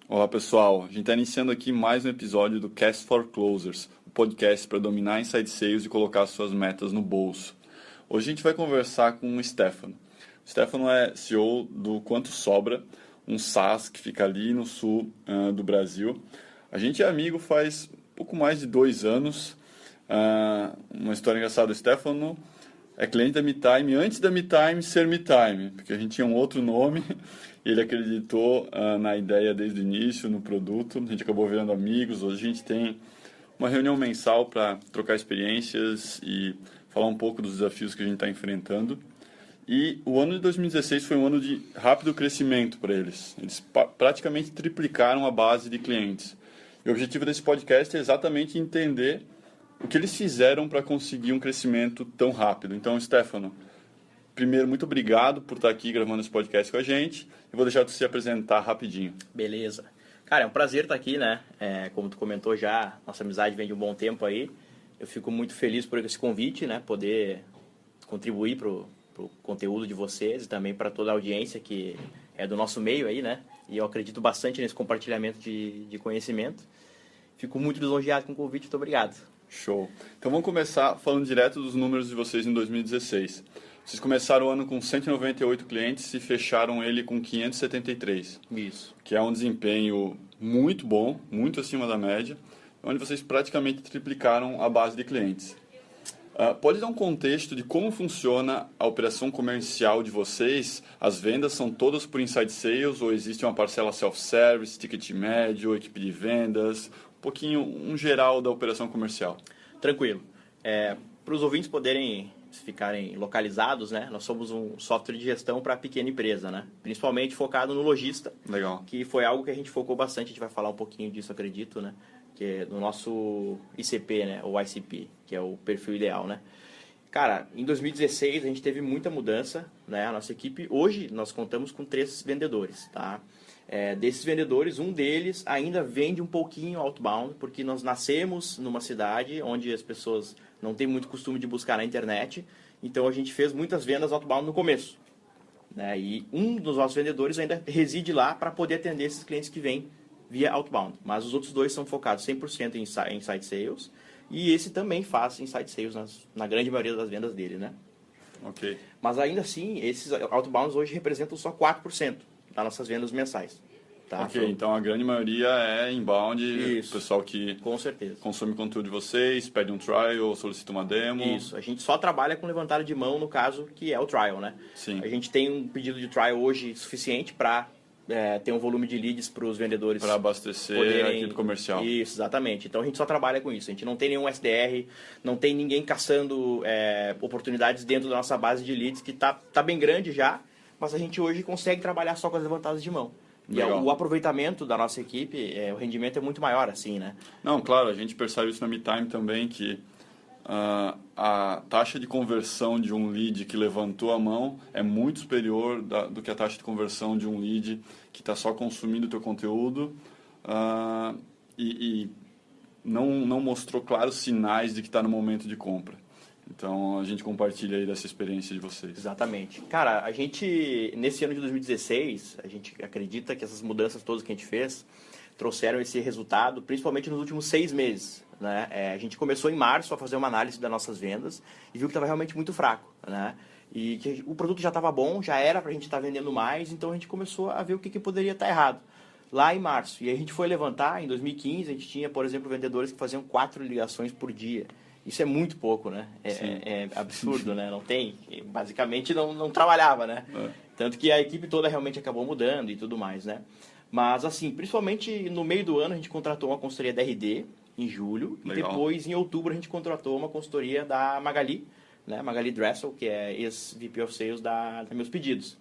Olá pessoal, a gente está iniciando aqui mais um episódio do Cast for Closers, o podcast para dominar inside sales e colocar suas metas no bolso. Hoje a gente vai conversar com o Stefano. O Stefano é CEO do Quanto Sobra, um SaaS que fica ali no sul do Brasil. A gente é amigo faz pouco mais de 2 anos. Uma história engraçada, o Stefano é cliente da MeTime antes da MeTime ser MeTime, porque a gente tinha um outro nome e ele acreditou na ideia desde o início, no produto. A gente acabou virando amigos. Hoje a gente tem uma reunião mensal para trocar experiências e falar um pouco dos desafios que a gente está enfrentando. E o ano de 2016 foi um ano de rápido crescimento para eles. Eles praticamente triplicaram a base de clientes. E o objetivo desse podcast é exatamente entender o que eles fizeram para conseguir um crescimento tão rápido. Então, Stefano, primeiro, muito obrigado por estar aqui gravando esse podcast com a gente. Eu vou deixar você se apresentar rapidinho. Beleza. Cara, é um prazer estar aqui, né? Como tu comentou já, nossa amizade vem de um bom tempo aí. Eu fico muito feliz por esse convite, né? Poder contribuir para o conteúdo de vocês e também para toda a audiência que é do nosso meio aí, né? E eu acredito bastante nesse compartilhamento de conhecimento. Fico muito lisonjeado com o convite, muito obrigado. Show. Então vamos começar falando direto dos números de vocês em 2016. Vocês começaram o ano com 198 clientes e fecharam ele com 573. Isso. Que é um desempenho muito bom, muito acima da média, onde vocês praticamente triplicaram a base de clientes. Pode dar um contexto de como funciona a operação comercial de vocês? As vendas são todas por inside sales ou existe uma parcela self-service, ticket médio, equipe de vendas? Um pouquinho, um geral da operação comercial. Tranquilo. Para os ouvintes poderem ficarem localizados, né? Nós somos um software de gestão para pequena empresa, né? Principalmente focado no lojista. Legal. Que foi algo que a gente focou bastante. A gente vai falar um pouquinho disso, acredito, né? Que é no nosso ICP, né? Ou ICP, que é o perfil ideal, né? Cara, em 2016 a gente teve muita mudança, né? A nossa equipe, hoje nós contamos com 3 vendedores, tá? Desses vendedores, um deles ainda vende um pouquinho outbound, porque nós nascemos numa cidade onde as pessoas não têm muito costume de buscar na internet, então a gente fez muitas vendas outbound no começo, né? E um dos nossos vendedores ainda reside lá para poder atender esses clientes que vêm via outbound, mas os outros 2 são focados 100% em inside sales, e esse também faz inside sales na grande maioria das vendas dele, né? Ok. Mas ainda assim, esses outbounds hoje representam só 4% das nossas vendas mensais. Tá? Ok, então a grande maioria é inbound, Isso. O pessoal que Com certeza. consome conteúdo de vocês, pede um trial, solicita uma demo. Isso, a gente só trabalha com levantada de mão, no caso, que é o trial, né? Sim. A gente tem um pedido de trial hoje suficiente para ter um volume de leads para os vendedores Para abastecer a equipe comercial. Isso, exatamente. Então a gente só trabalha com isso. A gente não tem nenhum SDR, não tem ninguém caçando oportunidades dentro da nossa base de leads, que tá bem grande já, mas a gente hoje consegue trabalhar só com as levantadas de mão. Legal. E o aproveitamento da nossa equipe, o rendimento é muito maior, assim, né? Não, claro, a gente percebe isso na MeTime também, que a taxa de conversão de um lead que levantou a mão é muito superior do que a taxa de conversão de um lead que está só consumindo o teu conteúdo e não mostrou claros sinais de que está no momento de compra. Então, a gente compartilha aí dessa experiência de vocês. Exatamente. Cara, a gente, nesse ano de 2016, a gente acredita que essas mudanças todas que a gente fez trouxeram esse resultado, principalmente nos últimos 6 meses. Né? A gente começou em março a fazer uma análise das nossas vendas e viu que estava realmente muito fraco. Né? E que o produto já estava bom, já era para a gente estar vendendo mais, então a gente começou a ver o que poderia estar errado. Lá em março. E a gente foi levantar, em 2015, a gente tinha, por exemplo, vendedores que faziam 4 ligações por dia. Isso é muito pouco, né? É absurdo, né? Não tem, basicamente não trabalhava, né? Tanto que a equipe toda realmente acabou mudando e tudo mais, né? Mas, assim, principalmente no meio do ano a gente contratou uma consultoria da RD, em julho. Legal. E depois, em outubro, a gente contratou uma consultoria da Magali, né? Magali Dressel, que é ex-VP of Sales da Meus Pedidos.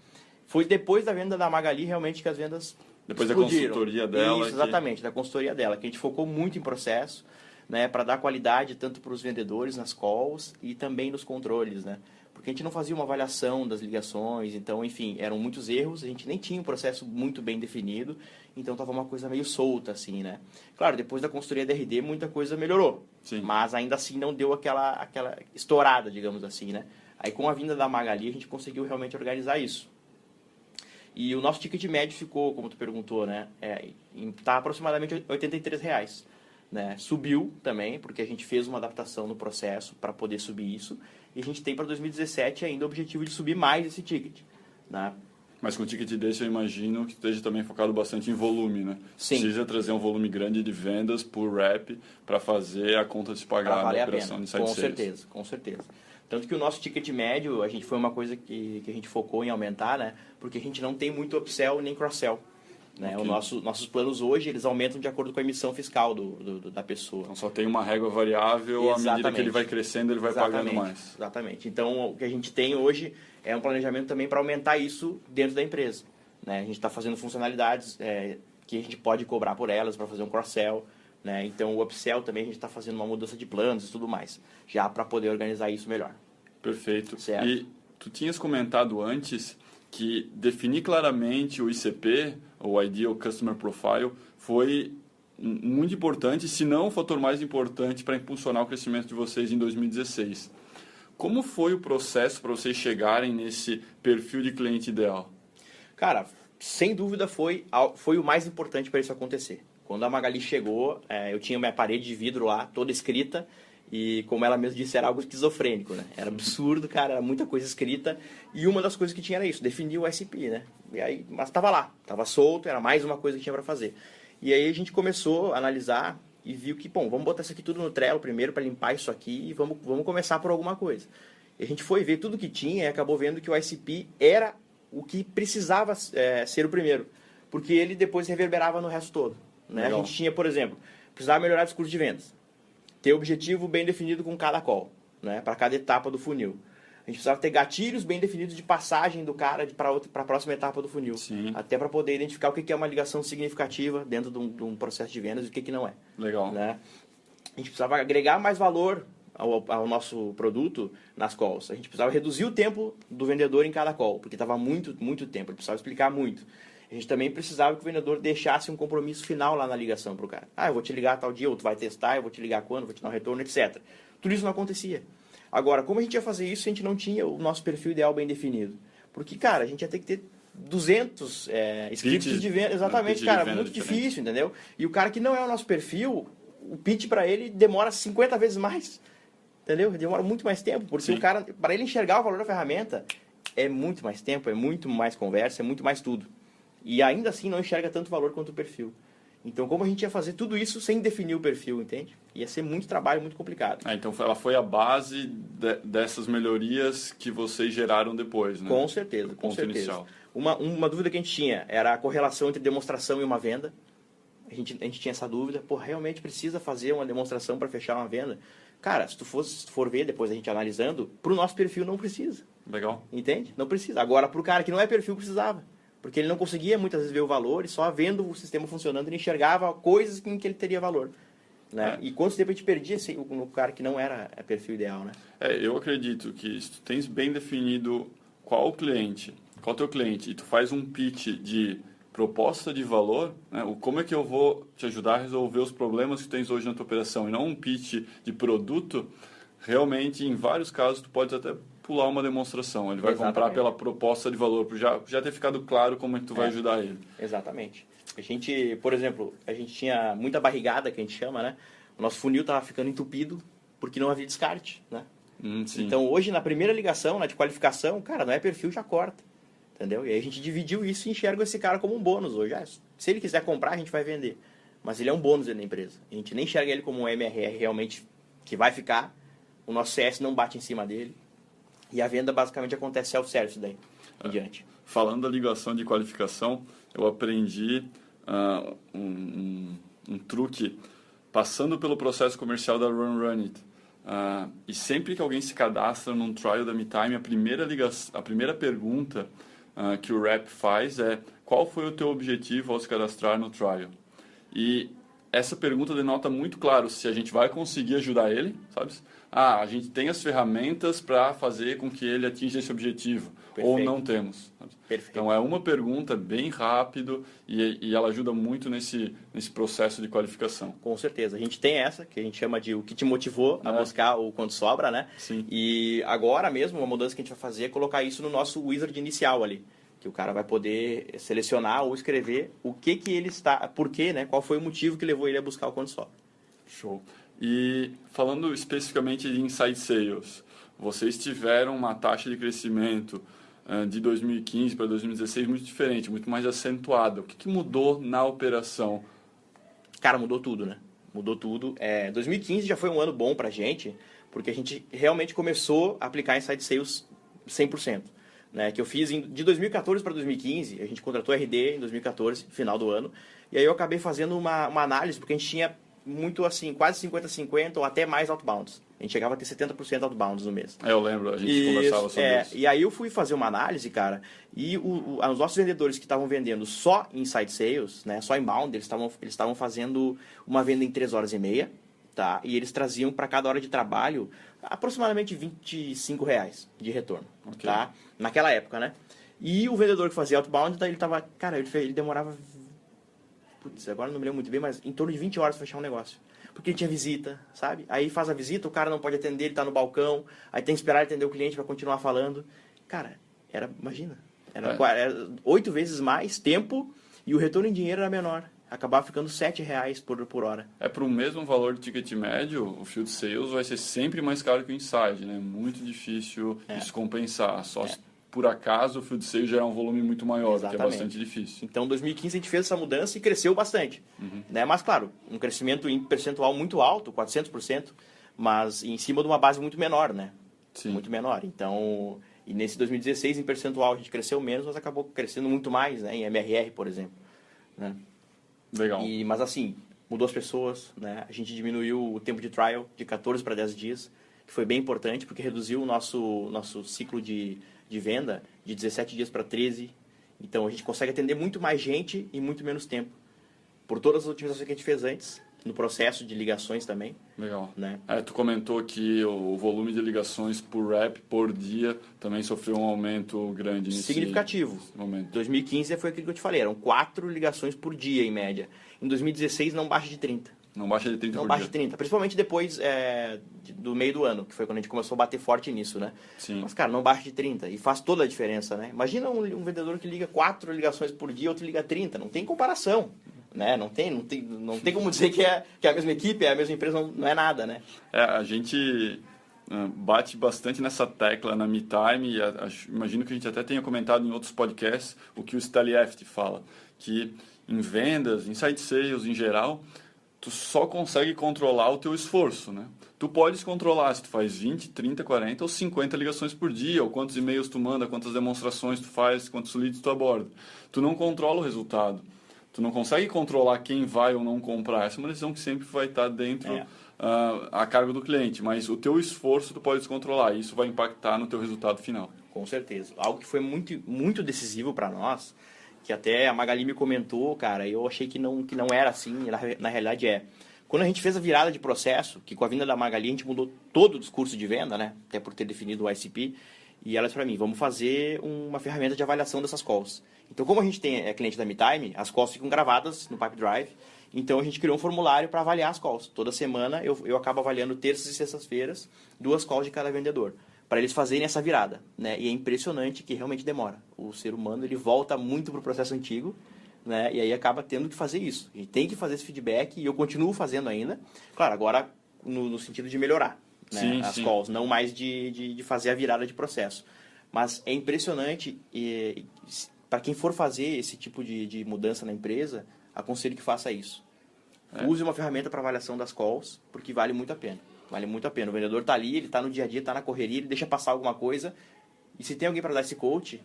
Foi depois da venda da Magali realmente que as vendas depois explodiram. Da consultoria dela. Isso, exatamente, da consultoria dela, que a gente focou muito em processo, né, para dar qualidade tanto para os vendedores nas calls e também nos controles, né? Porque a gente não fazia uma avaliação das ligações, então, enfim, eram muitos erros, a gente nem tinha um processo muito bem definido, então estava uma coisa meio solta, assim, né? Claro, depois da consultoria da RD, muita coisa melhorou, Sim. Mas ainda assim não deu aquela estourada, digamos assim, né? Aí com a vinda da Magali, a gente conseguiu realmente organizar isso. E o nosso ticket médio ficou, como tu perguntou, né? Tá aproximadamente R$83. Né? Subiu também, porque a gente fez uma adaptação no processo para poder subir isso. E a gente tem para 2017 ainda o objetivo de subir mais esse ticket. Né? Mas com o ticket desse eu imagino que esteja também focado bastante em volume, né? Sim. Precisa trazer um volume grande de vendas por rep para fazer a conta se pagar na operação de site sales. Com certeza. Tanto que o nosso ticket médio, foi uma coisa que a gente focou em aumentar, né? Porque a gente não tem muito upsell nem cross-sell. Né? Okay. Nossos planos hoje, eles aumentam de acordo com a emissão fiscal da pessoa. Então só tem uma régua variável, à medida que ele vai crescendo, ele vai pagando mais. Exatamente. Então, o que a gente tem hoje é um planejamento também para aumentar isso dentro da empresa. Né? A gente está fazendo funcionalidades que a gente pode cobrar por elas para fazer um cross-sell. Né? Então, o upsell também a gente está fazendo uma mudança de planos e tudo mais, já para poder organizar isso melhor. Perfeito. Certo. E tu tinhas comentado antes que definir claramente o ICP, o Ideal Customer Profile, foi muito importante, se não o fator mais importante para impulsionar o crescimento de vocês em 2016. Como foi o processo para vocês chegarem nesse perfil de cliente ideal? Cara, sem dúvida foi o mais importante para isso acontecer. Quando a Magali chegou, eu tinha minha parede de vidro lá, toda escrita, e como ela mesma disse, era algo esquizofrênico, né? Era absurdo, cara, era muita coisa escrita, e uma das coisas que tinha era isso, definir o ICP, né? E aí, mas estava lá, estava solto, era mais uma coisa que tinha para fazer. E aí a gente começou a analisar e viu que, bom, vamos botar isso aqui tudo no Trello primeiro para limpar isso aqui e vamos começar por alguma coisa. E a gente foi ver tudo que tinha e acabou vendo que o ICP era o que precisava ser o primeiro, porque ele depois reverberava no resto todo. Né? A gente tinha, por exemplo, precisava melhorar o discurso de vendas, ter objetivo bem definido com cada call, né? Para cada etapa do funil. A gente precisava ter gatilhos bem definidos de passagem do cara para a próxima etapa do funil. Sim. Até para poder identificar o que é uma ligação significativa dentro de um processo de vendas e o que não é. Legal. Né? A gente precisava agregar mais valor ao nosso produto nas calls. A gente precisava reduzir o tempo do vendedor em cada call, porque estava muito tempo, ele precisava explicar muito. A gente também precisava que o vendedor deixasse um compromisso final lá na ligação para o cara. Eu vou te ligar tal dia, ou tu vai testar, eu vou te ligar quando, vou te dar um retorno, etc. Tudo isso não acontecia. Agora, como a gente ia fazer isso se a gente não tinha o nosso perfil ideal bem definido? Porque, cara, a gente ia ter que ter 200 scripts de venda. Exatamente, cara, muito difícil, entendeu? E o cara que não é o nosso perfil, o pitch para ele demora 50 vezes mais. Entendeu? Demora muito mais tempo, porque o cara, para ele enxergar o valor da ferramenta, é muito mais tempo, é muito mais conversa, é muito mais tudo. E ainda assim não enxerga tanto valor quanto o perfil. Então, como a gente ia fazer tudo isso sem definir o perfil, entende? Ia ser muito trabalho, muito complicado. Então, ela foi a base dessas melhorias que vocês geraram depois, né? Com certeza, com certeza. Inicial. Uma dúvida que a gente tinha era a correlação entre demonstração e uma venda. A gente tinha essa dúvida. Realmente precisa fazer uma demonstração para fechar uma venda? Cara, se tu for ver, depois a gente analisando, para o nosso perfil não precisa. Legal. Entende? Não precisa. Agora, para o cara que não é perfil, precisava. Porque ele não conseguia muitas vezes ver o valor e só vendo o sistema funcionando ele enxergava coisas em que ele teria valor. Né? E quanto tempo a gente perdia no cara que não era perfil ideal, né? Eu acredito que se tu tens bem definido qual o teu cliente, e tu faz um pitch de proposta de valor, né? Como é que eu vou te ajudar a resolver os problemas que tens hoje na tua operação, e não um pitch de produto, realmente, em vários casos, tu pode até pular uma demonstração. Ele vai comprar pela proposta de valor, por já ter ficado claro como é que tu vai ajudar ele. Exatamente. A gente, por exemplo, a gente tinha muita barrigada, que a gente chama, né? O nosso funil estava ficando entupido porque não havia descarte, né? Então, hoje, na primeira ligação, de qualificação, cara, não é perfil, já corta. Entendeu? E aí a gente dividiu isso e enxerga esse cara como um bônus hoje. Se ele quiser comprar, a gente vai vender. Mas ele é um bônus dentro da empresa. A gente nem enxerga ele como um MRR realmente que vai ficar. O nosso CS não bate em cima dele. E a venda basicamente acontece self-service daí em diante. Falando da ligação de qualificação, eu aprendi um truque passando pelo processo comercial da Runit. E sempre que alguém se cadastra num trial da MeTime, a primeira pergunta que o rep faz é: qual foi o teu objetivo ao se cadastrar no trial? E essa pergunta denota muito claro se a gente vai conseguir ajudar ele, sabe? A gente tem as ferramentas para fazer com que ele atinja esse objetivo. Perfeito. Ou não temos. Perfeito. Então, é uma pergunta bem rápido e ela ajuda muito nesse processo de qualificação. Com certeza. A gente tem essa, que a gente chama de o que te motivou a buscar o quanto sobra, né? Sim. E agora mesmo, uma mudança que a gente vai fazer é colocar isso no nosso wizard inicial ali. Que o cara vai poder selecionar ou escrever o que ele está... Por quê, né? Qual foi o motivo que levou ele a buscar o Quantisoft. Show. E falando especificamente de Inside Sales, vocês tiveram uma taxa de crescimento de 2015 para 2016 muito diferente, muito mais acentuada. O que mudou na operação? Cara, mudou tudo, né? Mudou tudo. 2015 já foi um ano bom pra gente, porque a gente realmente começou a aplicar Inside Sales 100%. Né? Que eu fiz de 2014 para 2015, a gente contratou RD em 2014, final do ano, e aí eu acabei fazendo uma análise, porque a gente tinha muito assim, quase 50-50 ou até mais outbounds. A gente chegava a ter 70% outbounds no mês. Eu lembro, a gente conversava sobre isso. E aí eu fui fazer uma análise, cara, e os nossos vendedores que estavam vendendo só Inside Sales, né, só inbound, eles estavam fazendo uma venda em 3 horas e meia, tá? E eles traziam para cada hora de trabalho aproximadamente R$25 de retorno, okay. Tá? Naquela época, né? E o vendedor que fazia outbound, ele tava, cara, ele demorava, putz, agora não me lembro muito bem, mas em torno de 20 horas para fechar um negócio. Porque ele tinha visita, sabe? Aí faz a visita, o cara não pode atender, ele tá no balcão, aí tem que esperar ele atender o cliente para continuar falando. Cara, imagina, era 8 vezes mais tempo e o retorno em dinheiro era menor. Acabava ficando R$7 por hora. Para o mesmo valor de ticket médio, o Field Sales vai ser sempre mais caro que o Inside, né? Muito difícil isso compensar. Só se por acaso o Field Sales já é um volume muito maior, que é bastante difícil. Então, em 2015 a gente fez essa mudança e cresceu bastante. Né? Mas, claro, um crescimento em percentual muito alto, 400%, mas em cima de uma base muito menor, né? Sim. Muito menor. Então, e nesse 2016, em percentual, a gente cresceu menos, mas acabou crescendo muito mais, né? Em MRR, por exemplo. Né? Legal. Mas assim, mudou as pessoas, né? A gente diminuiu o tempo de trial de 14 para 10 dias, que foi bem importante, porque reduziu o nosso ciclo de venda de 17 dias para 13. Então, a gente consegue atender muito mais gente em muito menos tempo. Por todas as otimizações que a gente fez antes, no processo de ligações também. Legal. Né? Tu comentou que o volume de ligações por rep, por dia, também sofreu um aumento grande significativo. Momento. 2015 foi aquilo que eu te falei, eram 4 ligações por dia, em média. Em 2016, não baixa de 30. Não baixa de 30 Não por baixa dia. de 30, principalmente depois do meio do ano, que foi quando a gente começou a bater forte nisso, né? Sim. Mas, cara, não baixa de 30 e faz toda a diferença, né? Imagina um vendedor que liga 4 ligações por dia, outro liga 30, não tem comparação, né? Não tem como dizer que é a mesma equipe, é a mesma empresa, não é nada, né? A gente bate bastante nessa tecla na MeTime, e imagino que a gente até tenha comentado em outros podcasts o que o Stalieft fala, que em vendas, em site sales em geral, tu só consegue controlar o teu esforço, né? Tu podes controlar se tu faz 20, 30, 40 ou 50 ligações por dia, ou quantos e-mails tu manda, quantas demonstrações tu faz, quantos leads tu aborda. Tu não controla o resultado. Tu não consegue controlar quem vai ou não comprar. Essa é uma decisão que sempre vai estar dentro a cargo do cliente, mas o teu esforço tu pode descontrolar e isso vai impactar no teu resultado final. Com certeza. Algo que foi muito, muito decisivo para nós, que até a Magali me comentou, cara, eu achei que não era assim, na realidade é. Quando a gente fez a virada de processo, que com a vinda da Magali a gente mudou todo o discurso de venda, né? Até por ter definido o ICP, e ela disse para mim, vamos fazer uma ferramenta de avaliação dessas calls. Então, como a gente é cliente da MeTime, as calls ficam gravadas no Pipe Drive, então a gente criou um formulário para avaliar as calls. Toda semana eu acabo avaliando terças e sextas-feiras 2 calls de cada vendedor, para eles fazerem essa virada, né? E é impressionante que realmente demora. O ser humano ele volta muito para o processo antigo, né? E aí acaba tendo que fazer isso. A gente tem que fazer esse feedback e eu continuo fazendo ainda. Claro, agora no sentido de melhorar, né? Sim, as sim. calls, não mais de fazer a virada de processo. Mas é impressionante e para quem for fazer esse tipo de mudança na empresa, aconselho que faça isso. Use uma ferramenta para avaliação das calls, porque vale muito a pena. Vale muito a pena. O vendedor está ali, ele está no dia a dia, está na correria, ele deixa passar alguma coisa. E se tem alguém para dar esse coach,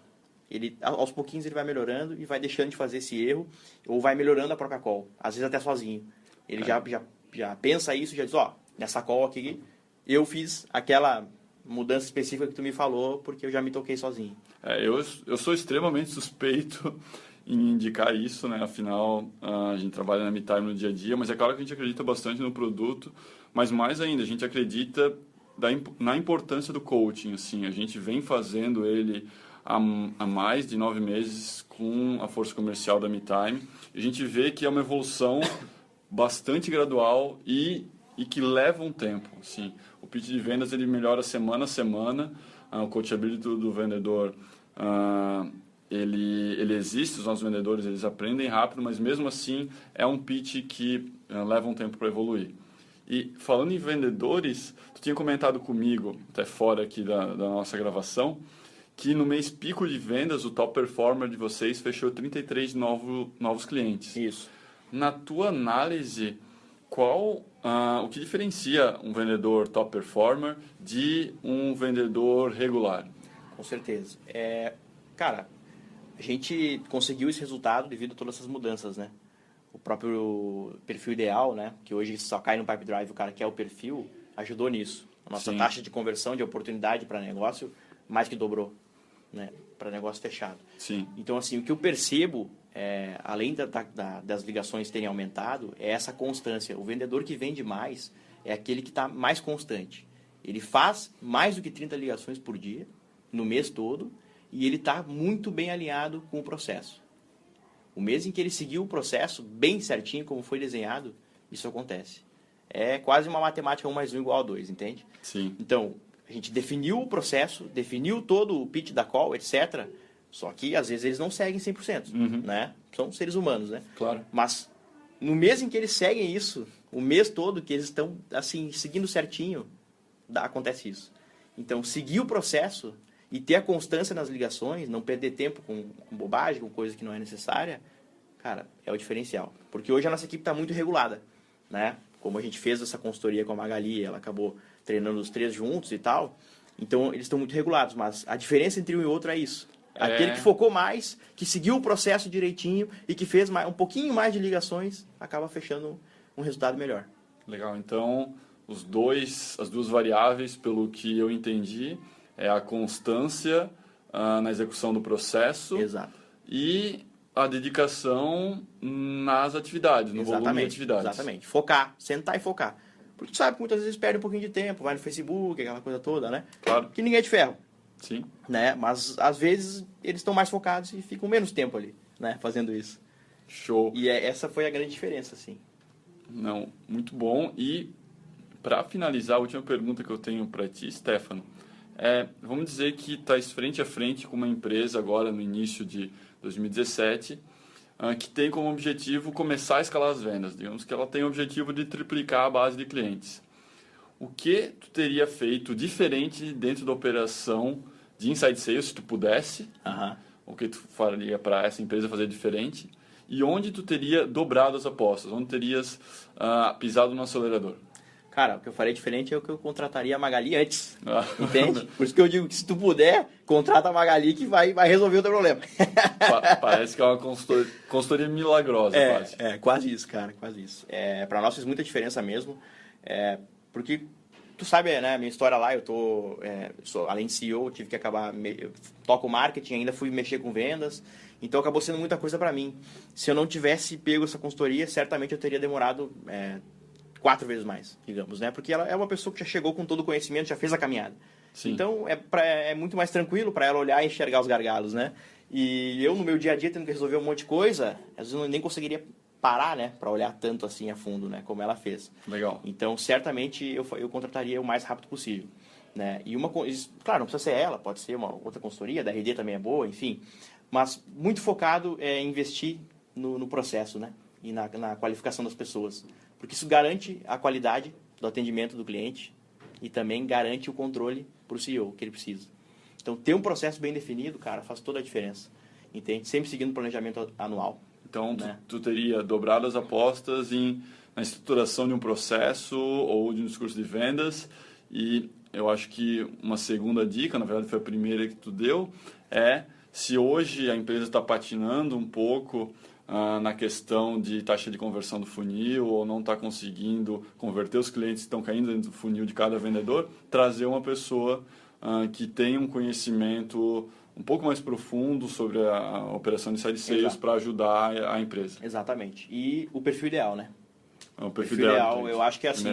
ele, aos pouquinhos ele vai melhorando e vai deixando de fazer esse erro, ou vai melhorando a própria call. Às vezes até sozinho. Ele já pensa isso, já diz, nessa call aqui, eu fiz aquela mudança específica que tu me falou, porque eu já me toquei sozinho. Eu sou extremamente suspeito em indicar isso, né? Afinal, a gente trabalha na MeTime no dia a dia, mas é claro que a gente acredita bastante no produto, mas mais ainda, a gente acredita na importância do coaching, assim. A gente vem fazendo ele há mais de 9 meses com a força comercial da MeTime. A gente vê que é uma evolução bastante gradual e que leva um tempo, assim. O pitch de vendas ele melhora semana a semana, o coachability do vendedor ele existe, os nossos vendedores eles aprendem rápido, mas mesmo assim é um pitch que leva um tempo para evoluir. E falando em vendedores, tu tinha comentado comigo, até fora aqui da nossa gravação, que no mês pico de vendas, o top performer de vocês fechou 33 novos clientes. Isso. Na tua análise, o que diferencia um vendedor top performer de um vendedor regular? Com certeza. Cara, a gente conseguiu esse resultado devido a todas essas mudanças, né? O próprio perfil ideal, né? Que hoje só cai no Pipe Drive o cara quer o perfil, ajudou nisso. A nossa taxa de conversão de oportunidade para negócio mais que dobrou, né? Para negócio fechado. Sim. Então, assim, o que eu percebo, além das ligações terem aumentado, é essa constância. O vendedor que vende mais é aquele que está mais constante. Ele faz mais do que 30 ligações por dia, no mês todo, e ele está muito bem alinhado com o processo. O mês em que ele seguiu o processo bem certinho, como foi desenhado, isso acontece. É quase uma matemática 1 mais 1 igual a 2, entende? Sim. Então, a gente definiu o processo, definiu todo o pitch da call, etc. Só que, às vezes, eles não seguem 100%, né? São seres humanos, né? Claro. Mas, no mês em que eles seguem isso, o mês todo que eles estão, assim, seguindo certinho, acontece isso. Então, seguir o processo e ter a constância nas ligações, não perder tempo com bobagem, com coisa que não é necessária, cara, é o diferencial. Porque hoje a nossa equipe está muito regulada, né? Como a gente fez essa consultoria com a Magali, ela acabou treinando os 3 juntos e tal, então eles estão muito regulados, mas a diferença entre um e outro é isso. Aquele que focou mais, que seguiu o processo direitinho e que fez um pouquinho mais de ligações, acaba fechando um resultado melhor. Legal, então as duas variáveis, pelo que eu entendi, é a constância na execução do processo. Exato. E a dedicação nas atividades, no volume de atividades. Exatamente. Focar, sentar e focar. Porque tu sabe que muitas vezes perde um pouquinho de tempo, vai no Facebook, aquela coisa toda, né? Claro. Que ninguém é de ferro. Sim. Né? Mas, às vezes, eles estão mais focados e ficam menos tempo ali, né? Fazendo isso. Show. E essa foi a grande diferença, assim. Não, muito bom. E, para finalizar, a última pergunta que eu tenho para ti, Stefano, vamos dizer que estás frente a frente com uma empresa agora no início de 2017, que tem como objetivo começar a escalar as vendas. Digamos que ela tem o objetivo de triplicar a base de clientes. O que tu teria feito diferente dentro da operação de Inside Sales, se tu pudesse? O que tu faria para essa empresa fazer diferente? E onde tu teria dobrado as apostas? Onde terias pisado no acelerador? Cara, o que eu faria diferente é o que eu contrataria a Magali antes, entende? Por isso que eu digo que se tu puder, contrata a Magali que vai resolver o teu problema. Parece que é uma consultoria milagrosa, quase. Quase isso, cara, quase isso. Para nós fez muita diferença mesmo, porque tu sabe, né, a minha história lá, além de CEO, eu tive que acabar, eu toco marketing, ainda fui mexer com vendas, então acabou sendo muita coisa para mim. Se eu não tivesse pego essa consultoria, certamente eu teria demorado 4 vezes mais, digamos, né? Porque ela é uma pessoa que já chegou com todo o conhecimento, já fez a caminhada. Sim. Então, é muito mais tranquilo para ela olhar e enxergar os gargalos, né? E eu, no meu dia a dia, tendo que resolver um monte de coisa, às vezes eu nem conseguiria parar, né? Para olhar tanto assim a fundo, né? Como ela fez. Legal. Então, certamente, eu contrataria o mais rápido possível, né? E claro, não precisa ser ela, pode ser uma outra consultoria, da RD também é boa, enfim. Mas muito focado em investir no processo, né? E na qualificação das pessoas. Porque isso garante a qualidade do atendimento do cliente e também garante o controle para o CEO que ele precisa. Então, ter um processo bem definido, cara, faz toda a diferença. Entende? Sempre seguindo o planejamento anual. Então, né? tu teria dobrado as apostas na estruturação de um processo ou de um discurso de vendas. E eu acho que uma segunda dica, na verdade foi a primeira que tu deu, se hoje a empresa está patinando um pouco na questão de taxa de conversão do funil ou não está conseguindo converter os clientes que estão caindo dentro do funil de cada vendedor, trazer uma pessoa que tem um conhecimento um pouco mais profundo sobre a operação de Inside Sales para ajudar a empresa. Exatamente. E o perfil ideal, né? O perfil ideal, eu acho que assim,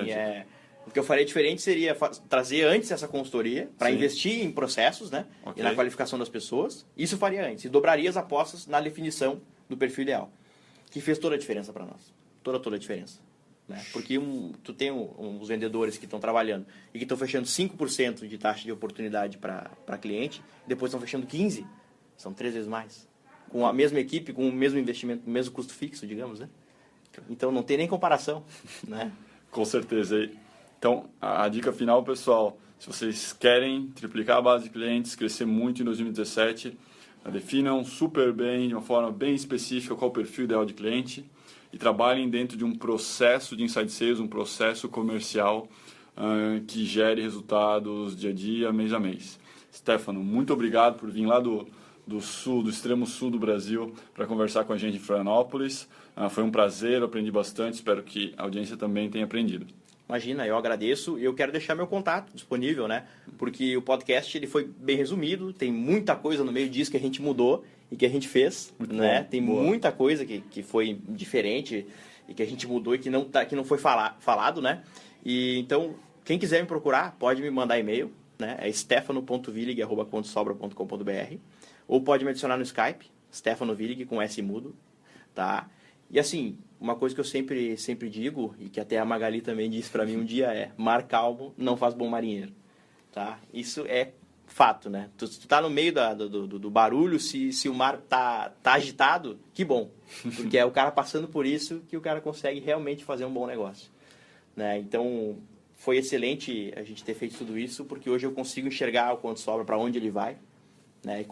o que eu faria diferente seria trazer antes essa consultoria para investir em processos, né? Okay. E na qualificação das pessoas. Isso eu faria antes. E dobraria as apostas na definição do perfil ideal. Que fez toda a diferença para nós. Toda a diferença. Né? Porque tu tem uns vendedores que estão trabalhando e que estão fechando 5% de taxa de oportunidade para cliente, depois estão fechando 15%. São 3 vezes mais. Com a mesma equipe, com o mesmo investimento, o mesmo custo fixo, digamos, né? Então não tem nem comparação, né? Com certeza. Então, a dica final, pessoal, se vocês querem triplicar a base de clientes, crescer muito em 2017, definam super bem, de uma forma bem específica, qual é o perfil ideal de cliente e trabalhem dentro de um processo de inside sales, um processo comercial que gere resultados dia a dia, mês a mês. Stefano, muito obrigado por vir lá do sul, do extremo sul do Brasil, para conversar com a gente em Florianópolis. Foi um prazer, eu aprendi bastante, espero que a audiência também tenha aprendido. Imagina, eu agradeço e eu quero deixar meu contato disponível, né? Porque o podcast ele foi bem resumido, tem muita coisa no meio disso que a gente mudou e que a gente fez, muito né? Bom. Tem muita coisa que foi diferente e que a gente mudou e que não foi falado, né? E então, quem quiser me procurar, pode me mandar e-mail, né? É stefano.villig@quantosobra.com.br ou pode me adicionar no Skype, Stefano Villig com S mudo, tá? E assim, uma coisa que eu sempre digo, e que até a Magali também disse para mim um dia é: mar calmo não faz bom marinheiro, tá? Isso é fato, né? Tu tá no meio do barulho, se o mar tá agitado, que bom, porque é o cara passando por isso que o cara consegue realmente fazer um bom negócio, né? Então, foi excelente a gente ter feito tudo isso, porque hoje eu consigo enxergar o quanto sobra, para onde ele vai, né? E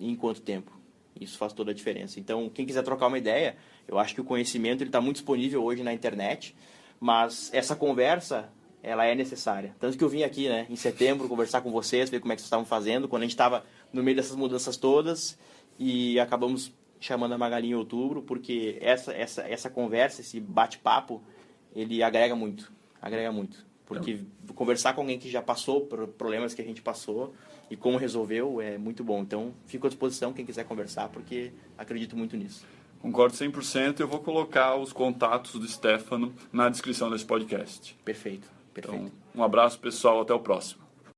em quanto tempo. Isso faz toda a diferença. Então, quem quiser trocar uma ideia, eu acho que o conhecimento está muito disponível hoje na internet, mas essa conversa, ela é necessária. Tanto que eu vim aqui, né, em setembro, conversar com vocês, ver como é que vocês estavam fazendo, quando a gente estava no meio dessas mudanças todas, e acabamos chamando a Magali em outubro, porque essa conversa, esse bate-papo, ele agrega muito. Porque conversar com alguém que já passou por problemas que a gente passou e como resolveu é muito bom. Então, fico à disposição quem quiser conversar, porque acredito muito nisso. Concordo 100%. Eu vou colocar os contatos do Stefano na descrição desse podcast. Perfeito. Então, um abraço, pessoal. Até o próximo.